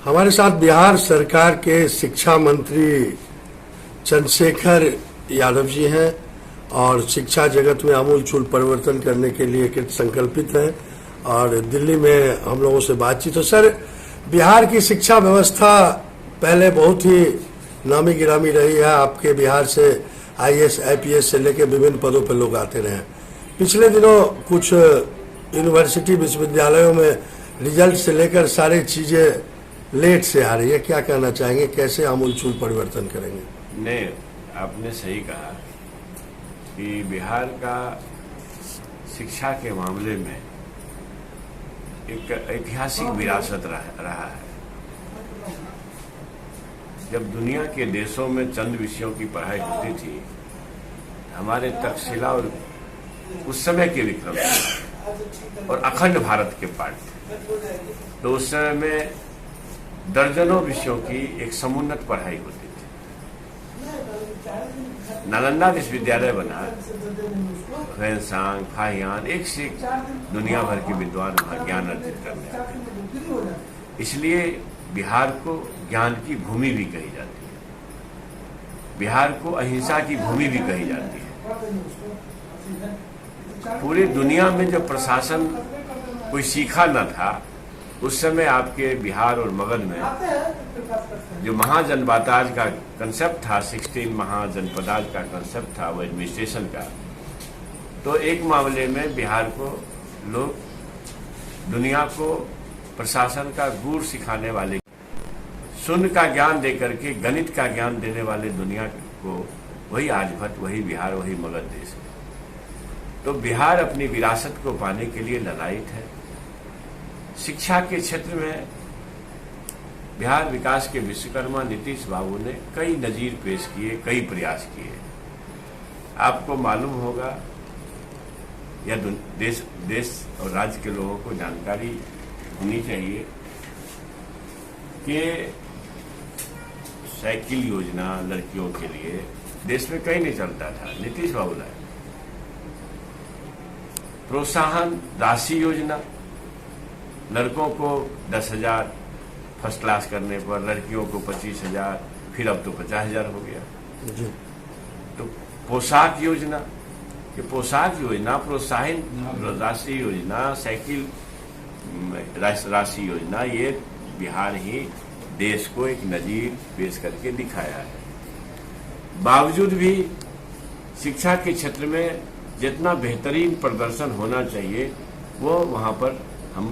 हमारे साथ बिहार सरकार के शिक्षा मंत्री चंद्रशेखर यादव जी हैं और शिक्षा जगत में आमूलचूल परिवर्तन करने के लिए कृत संकल्पित हैं और दिल्ली में हम लोगों से बातचीत। तो सर, बिहार की शिक्षा व्यवस्था पहले बहुत ही नामी गिरामी रही है। आपके बिहार से आईएएस आईपीएस से लेकर विभिन्न पदों पर लोग आते रहे। पिछले दिनों कुछ यूनिवर्सिटी विश्वविद्यालयों में रिजल्ट से लेकर सारी चीजें लेट से आ रही है। क्या कहना चाहेंगे, कैसे आमूलचूल परिवर्तन करेंगे? नहीं, आपने सही कहा कि बिहार का शिक्षा के मामले में एक ऐतिहासिक विरासत रहा है। जब दुनिया के देशों में चंद विषयों की पढ़ाई होती थी, हमारे तक्षशिला और उस समय के विक्रम और अखंड भारत के पाठ थे, तो उस समय में दर्जनों विषयों की एक समुन्नत पढ़ाई होती थी। नालंदा विश्वविद्यालय बना, फैनसांग, फाहियान, एक से एक दुनिया भर के विद्वान वहां ज्ञान अर्जित करने आते थे। इसलिए बिहार को ज्ञान की भूमि भी कही जाती है, बिहार को अहिंसा की भूमि भी कही जाती है। पूरी दुनिया में जब प्रशासन कोई सीखा न था, उस समय आपके बिहार और मगध में जो महाजनपदाज का कंसेप्ट था, 16 महाजनपदाज का कंसेप्ट था, वो एडमिनिस्ट्रेशन का, तो एक मामले में बिहार को लोग दुनिया को प्रशासन का गुर सिखाने वाले, शून्य का ज्ञान देकर के गणित का ज्ञान देने वाले दुनिया को वही आर्यभट्ट, वही बिहार, वही मगध देश है। तो बिहार अपनी विरासत को पाने के लिए ललायित है। शिक्षा के क्षेत्र में बिहार विकास के विश्वकर्मा नीतीश बाबू ने कई नजीर पेश किए, कई प्रयास किए। आपको मालूम होगा, या देश और राज्य के लोगों को जानकारी होनी चाहिए कि साइकिल योजना लड़कियों के लिए देश में कहीं नहीं चलता था, नीतीश बाबू लाए। प्रोत्साहन राशि योजना, लड़कों को 10,000 फर्स्ट क्लास करने पर, लड़कियों को 25,000, फिर अब तो 50,000 हो गया जी। तो पोशाक योजना, कि पोशाक योजना, प्रोत्साहन राशि योजना, साइकिल राशि योजना, ये बिहार ही देश को एक नजीर पेश करके दिखाया है। बावजूद भी शिक्षा के क्षेत्र में जितना बेहतरीन प्रदर्शन होना चाहिए, वो वहाँ पर हम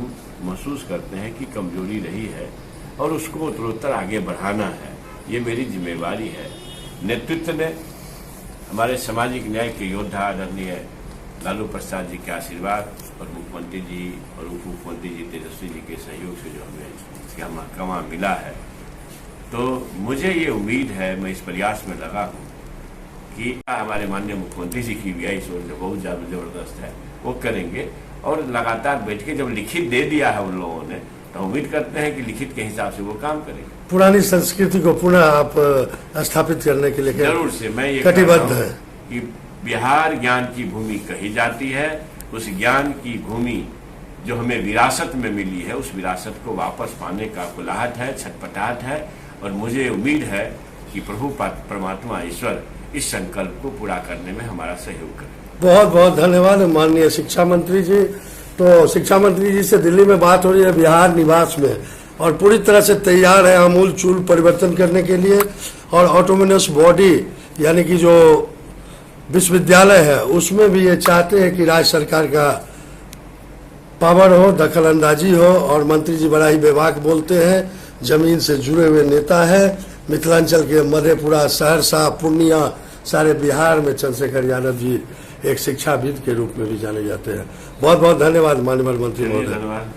महसूस करते हैं कि कमजोरी रही है और उसको उत्तरोत्तर आगे बढ़ाना है। ये मेरी जिम्मेवारी है। नेतृत्व ने, हमारे सामाजिक न्याय के योद्धा आदरणीय लालू प्रसाद जी के आशीर्वाद और मुख्यमंत्री जी और उप मुख्यमंत्री जी तेजस्वी जी के सहयोग से जो हमें इसका महकमा मिला है, तो मुझे ये उम्मीद है, मैं इस प्रयास में लगा हूँ कि हमारे माननीय मुख्यमंत्री जी की भी इस ओर बहुत जबरदस्त है, वो करेंगे। और लगातार बैठ के जब लिखित दे दिया है उन लोगों ने, तो उम्मीद करते हैं कि लिखित के हिसाब से वो काम करेंगे। पुरानी संस्कृति को पुनः आप स्थापित करने के लिए जरूर से मैं ये कटिबद्ध है कि बिहार ज्ञान की भूमि कही जाती है। उस ज्ञान की भूमि जो हमें विरासत में मिली है, उस विरासत को वापस पाने का कुलाहट है, छटपटाहट है, और मुझे उम्मीद है कि प्रभु परमात्मा ईश्वर इस संकल्प को पूरा करने में हमारा सहयोग करें। बहुत बहुत धन्यवाद माननीय शिक्षा मंत्री जी। तो शिक्षा मंत्री जी से दिल्ली में बात हो रही है बिहार निवास में, और पूरी तरह से तैयार है आमूलचूल परिवर्तन करने के लिए। और ऑटोनोमस बॉडी यानी कि जो विश्वविद्यालय है, उसमें भी ये चाहते हैं कि राज्य सरकार का पावर हो, दखल अंदाजी हो। और मंत्री जी बड़ा ही बेबाक बोलते हैं, जमीन से जुड़े हुए नेता है। मिथिलांचल के मधेपुरा, सहरसा, पूर्णिया, सारे बिहार में चंद्रशेखर यादव जी एक शिक्षाविद के रूप में भी जाने जाते हैं। बहुत बहुत धन्यवाद माननीय मंत्री महोदय। धन्यवाद।